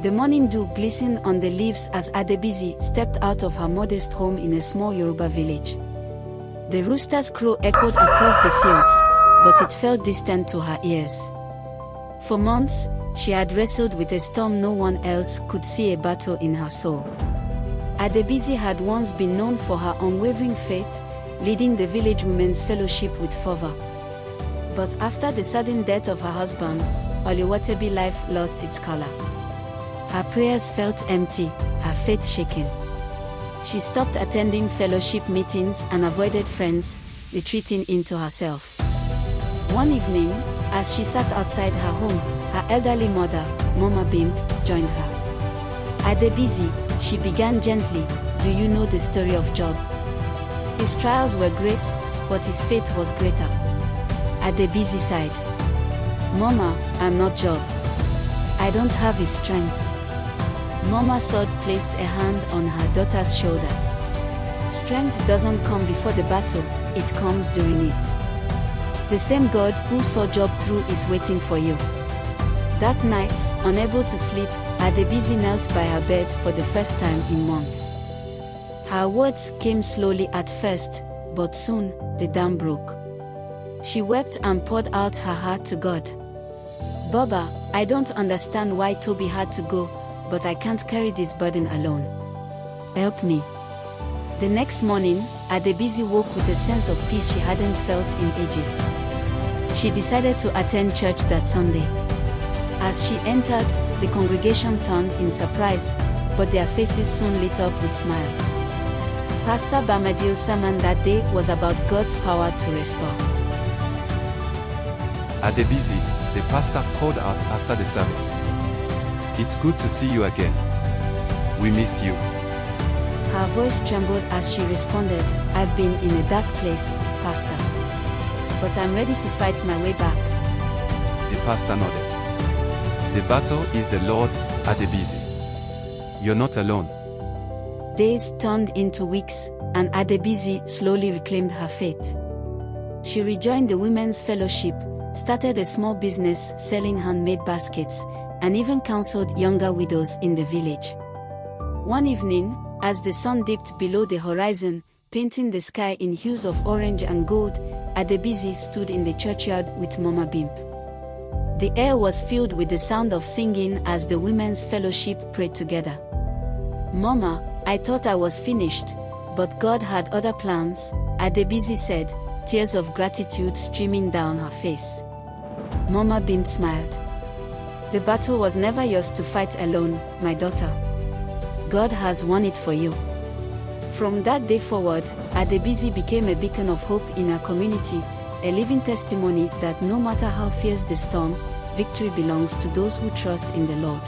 The morning dew glistened on the leaves as Adebisi stepped out of her modest home in a small Yoruba village. The rooster's crow echoed across the fields, but it felt distant to her ears. For months, she had wrestled with a storm no one else could see a battle in her soul. Adebisi had once been known for her unwavering faith, leading the village women's fellowship with fervor. But after the sudden death of her husband, Oluwatebi's life lost its color. Her prayers felt empty, her faith shaken. She stopped attending fellowship meetings and avoided friends, retreating into herself. One evening, as she sat outside her home, her elderly mother, Mama Bim, joined her. Adebisi, she began gently, do you know the story of Job? His trials were great, but his faith was greater. Adebisi sighed. Mama, I'm not Job. I don't have his strength. Mama Sod placed a hand on her daughter's shoulder. Strength doesn't come before the battle, it comes during it. The same God who saw Job through is waiting for you. That night, unable to sleep, Adebisi knelt by her bed for the first time in months. Her words came slowly at first, but soon, the dam broke. She wept and poured out her heart to God. Baba, I don't understand why Toby had to go, but I can't carry this burden alone. Help me. The next morning, Adebisi woke with a sense of peace she hadn't felt in ages. She decided to attend church that Sunday. As she entered, the congregation turned in surprise, but their faces soon lit up with smiles. Pastor Bamadil's sermon that day was about God's power to restore. Adebisi, the pastor called out after the service. It's good to see you again. We missed you. Her voice trembled as she responded, I've been in a dark place, Pastor. But I'm ready to fight my way back. The pastor nodded. The battle is the Lord's, Adebisi. You're not alone. Days turned into weeks, and Adebisi slowly reclaimed her faith. She rejoined the women's fellowship, started a small business selling handmade baskets, and even counseled younger widows in the village. One evening, as the sun dipped below the horizon, painting the sky in hues of orange and gold, Adebisi stood in the churchyard with Mama Bimp. The air was filled with the sound of singing as the women's fellowship prayed together. Mama, I thought I was finished, but God had other plans, Adebisi said, tears of gratitude streaming down her face. Mama Bimp smiled. The battle was never yours to fight alone, my daughter. God has won it for you. From that day forward, Adebisi became a beacon of hope in her community, a living testimony that no matter how fierce the storm, victory belongs to those who trust in the Lord.